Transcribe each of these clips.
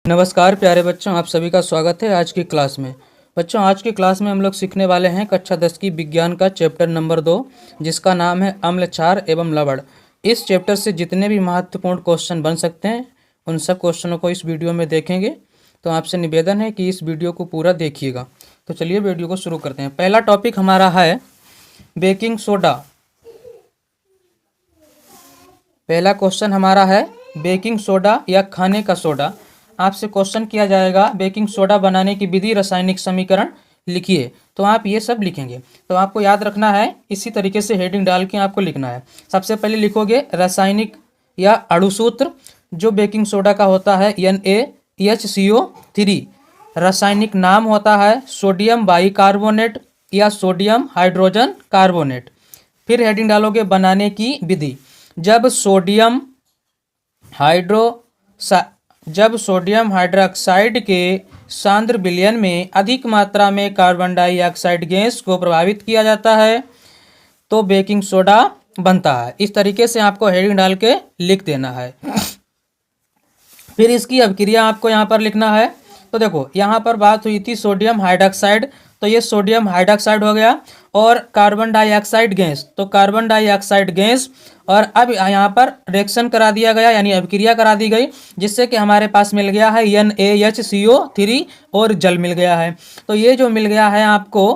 नमस्कार प्यारे बच्चों, आप सभी का स्वागत है आज की क्लास में। बच्चों, आज की क्लास में हम लोग सीखने वाले हैं कक्षा 10 की विज्ञान का चैप्टर नंबर 2, जिसका नाम है अम्ल, क्षार एवं लवण। इस चैप्टर से जितने भी महत्वपूर्ण क्वेश्चन बन सकते हैं उन सब क्वेश्चनों को इस वीडियो में देखेंगे। तो आपसे निवेदन है कि इस वीडियो को पूरा देखिएगा। तो चलिए वीडियो को शुरू करते हैं। पहला टॉपिक हमारा है बेकिंग सोडा। पहला क्वेश्चन हमारा है बेकिंग सोडा या खाने का सोडा। आपसे क्वेश्चन किया जाएगा बेकिंग सोडा बनाने की विधि, रासायनिक समीकरण लिखिए। तो आप ये सब लिखेंगे। तो आपको याद रखना है, इसी तरीके से हेडिंग डाल के आपको लिखना है। सबसे पहले लिखोगे रासायनिक या अणुसूत्र, जो बेकिंग सोडा का होता है NaHCO3। रासायनिक नाम होता है सोडियम बाइकार्बोनेट या सोडियम हाइड्रोजन कार्बोनेट। फिर हेडिंग डालोगे बनाने की विधि। जब सोडियम हाइड्रोक्साइड के सांद्र विलयन में अधिक मात्रा में कार्बन डाइऑक्साइड गैस को प्रभावित किया जाता है तो बेकिंग सोडा बनता है। इस तरीके से आपको हेडिंग डाल के लिख देना है। फिर इसकी अभिक्रिया आपको यहाँ पर लिखना है। तो देखो, यहाँ पर बात हुई थी सोडियम हाइड्रोक्साइड, तो ये सोडियम हाइड्रोक्साइड हो गया, और कार्बन डाइऑक्साइड गैस, तो कार्बन डाइऑक्साइड गैस। और अब यहाँ पर रिएक्शन करा दिया गया, यानी अभिक्रिया करा दी गई, जिससे कि हमारे पास मिल गया है NaHCO3 और जल मिल गया है। तो ये जो मिल गया है आपको,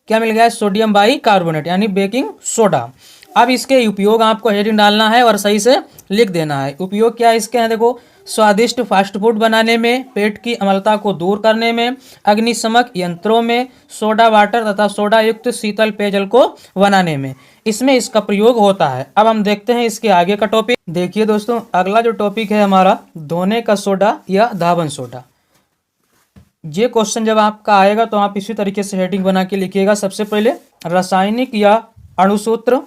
क्या मिल गया है? सोडियम बाइकार्बोनेट यानी बेकिंग सोडा। अब इसके उपयोग आपको हेडिंग डालना है और सही से लिख देना है। उपयोग क्या इसके हैं? देखो, स्वादिष्ट फास्ट फूड बनाने में, पेट की अम्लता को दूर करने में, अग्निशमक यंत्रों में, सोडा वाटर तथा सोडा युक्त शीतल पेयजल को बनाने में इसमें इसका प्रयोग होता है। अब हम देखते हैं इसके आगे का टॉपिक। देखिए दोस्तों, अगला जो टॉपिक है हमारा धोने का सोडा या धावन सोडा। ये क्वेश्चन जब आपका आएगा तो आप इसी तरीके से हेडिंग बना के लिखिएगा। सबसे पहले रासायनिक या अणुसूत्र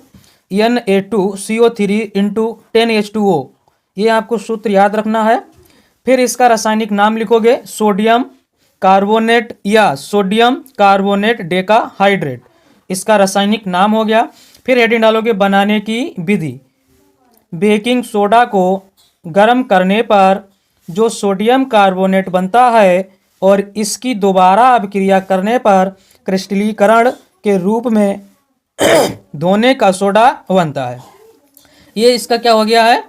Na2CO3 × 10H2O, ये आपको सूत्र याद रखना है। फिर इसका रासायनिक नाम लिखोगे सोडियम कार्बोनेट या सोडियम कार्बोनेट डेकाहाइड्रेट, इसका रासायनिक नाम हो गया। फिर हेडिंग डालोगे बनाने की विधि। बेकिंग सोडा को गर्म करने पर जो सोडियम कार्बोनेट बनता है और इसकी दोबारा अभिक्रिया करने पर क्रिस्टलीकरण के रूप में धोने का सोडा बनता है। ये इसका क्या हो गया है?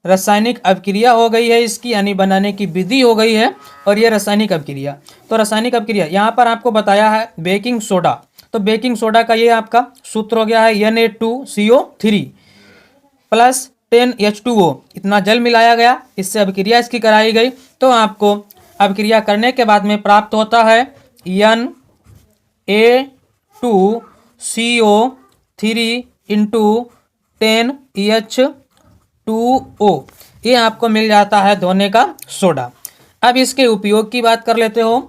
रासायनिक अभिक्रिया हो गई है इसकी, यानी बनाने की विधि हो गई है, और ये रासायनिक अभिक्रिया। तो रासायनिक अभिक्रिया यहाँ पर आपको बताया है बेकिंग सोडा, तो बेकिंग सोडा का ये आपका सूत्र हो गया है Na2CO3 + 10H2O, इतना जल मिलाया गया, इससे अभिक्रिया इसकी कराई गई। तो आपको अभिक्रिया करने के बाद में प्राप्त होता है Na2CO3 × 10H2O, ये आपको मिल जाता है धोने का सोडा। अब इसके उपयोग की बात कर लेते हो।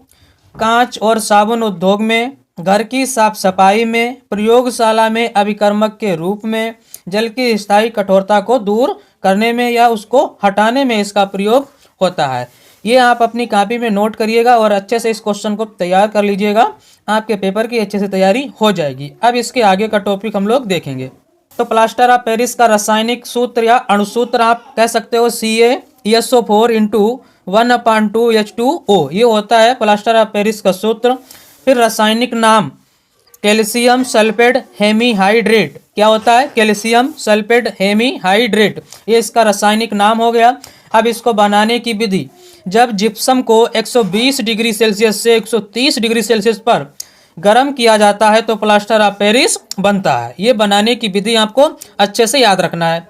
कांच और साबुन उद्योग में, घर की साफ सफाई में, प्रयोगशाला में अभिकर्मक के रूप में, जल की स्थायी कठोरता को दूर करने में या उसको हटाने में इसका प्रयोग होता है। ये आप अपनी कॉपी में नोट करिएगा और अच्छे से इस क्वेश्चन को तैयार कर लीजिएगा, आपके पेपर की अच्छे से तैयारी हो जाएगी। अब इसके आगे का टॉपिक हम लोग देखेंगे। तो प्लास्टर ऑफ पेरिस का रासायनिक सूत्र या अणुसूत्र आप कह सकते हो CaSO4 × 1/2H2O, ये होता है प्लास्टर ऑफ पेरिस का सूत्र। फिर रासायनिक नाम कैल्शियम सल्फेट हेमीहाइड्रेट, क्या होता है? कैल्शियम सल्फेट हेमीहाइड्रेट, ये इसका रासायनिक नाम हो गया। अब इसको बनाने की विधि। जब जिप्सम को 120 डिग्री सेल्सियस से 130 डिग्री सेल्सियस पर गर्म किया जाता है तो प्लास्टर ऑफ पेरिस बनता है। ये बनाने की विधि आपको अच्छे से याद रखना है।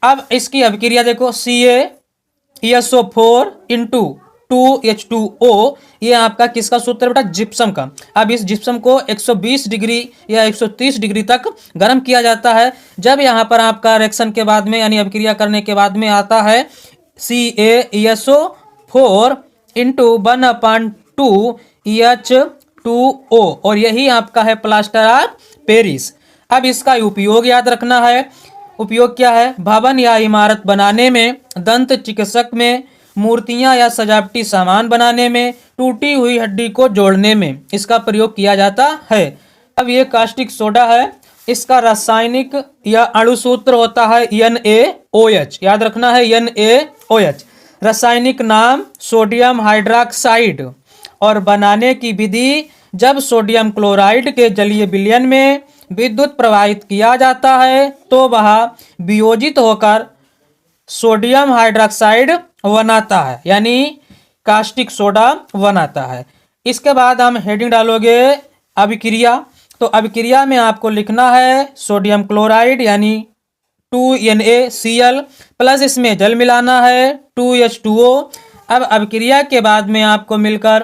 अब इसकी अभिक्रिया देखो, CaSO4 × 2H2O, ये आपका किसका सूत्र है बेटा? जिप्सम का। अब इस जिप्सम को 120 डिग्री या 130 डिग्री तक गर्म किया जाता है। जब यहाँ पर आपका रिएक्शन के बाद में, यानी अभिक्रिया करने के बाद में आता है CaSO4 × 1/2H2O, और यही आपका है प्लास्टर ऑफ पेरिस। अब इसका उपयोग याद रखना है। उपयोग क्या है? भवन या इमारत बनाने में, दंत चिकित्सक में, मूर्तियां या सजावटी सामान बनाने में, टूटी हुई हड्डी को जोड़ने में इसका प्रयोग किया जाता है। अब ये कास्टिक सोडा है, इसका रासायनिक या अणुसूत्र होता है NaOH, याद रखना है NaOH। रासायनिक नाम सोडियम हाइड्रॉक्साइड और बनाने की विधि, जब सोडियम क्लोराइड के जलीय विलयन में विद्युत प्रवाहित किया जाता है तो वह वियोजित होकर सोडियम हाइड्रॉक्साइड बनाता है, यानी कास्टिक सोडा बनाता है। इसके बाद हम हेडिंग डालोगे अभिक्रिया। तो अभिक्रिया में आपको लिखना है सोडियम क्लोराइड यानी 2NaCl प्लस इसमें जल मिलाना है 2H2O। अब अभिक्रिया के बाद में आपको मिलकर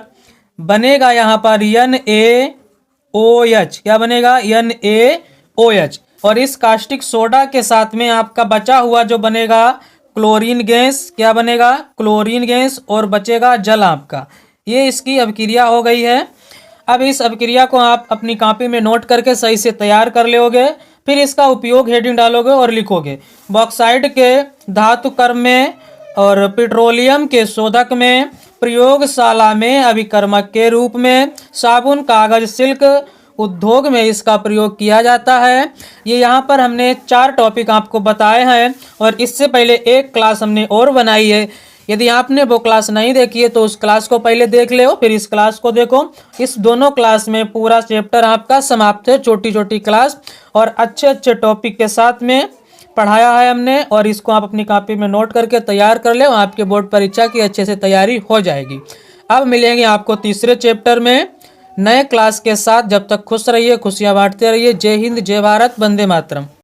बनेगा यहाँ पर NaOH। क्या बनेगा? NaOH। और इस कास्टिक सोडा के साथ में आपका बचा हुआ जो बनेगा क्लोरीन गैस। क्या बनेगा? Chlorine gas. और बचेगा जल आपका। ये इसकी अभिक्रिया हो गई है। अब इस अभिक्रिया को आप अपनी कॉपी में नोट करके सही से तैयार कर लोगे। फिर इसका उपयोग हेडिंग डालोगे और लिखोगे बॉक्साइड के धातु कर्म में और पेट्रोलियम के शोधक में, प्रयोगशाला में अभिकर्मक के रूप में, साबुन, कागज, सिल्क उद्योग में इसका प्रयोग किया जाता है। ये यहाँ पर हमने 4 टॉपिक आपको बताए हैं और इससे पहले एक क्लास हमने और बनाई है। यदि आपने वो क्लास नहीं देखी है तो उस क्लास को पहले देख ले, फिर इस क्लास को देखो। इस दोनों क्लास में पूरा चैप्टर आपका समाप्त है, छोटी छोटी क्लास और अच्छे अच्छे टॉपिक के साथ में पढ़ाया है हमने। और इसको आप अपनी कॉपी में नोट करके तैयार कर ले, आपके बोर्ड परीक्षा की अच्छे से तैयारी हो जाएगी। अब मिलेंगे आपको तीसरे चैप्टर में नए क्लास के साथ। जब तक खुश रहिए, खुशियाँ बांटते रहिए। जय हिंद, जय भारत, वंदे मातरम।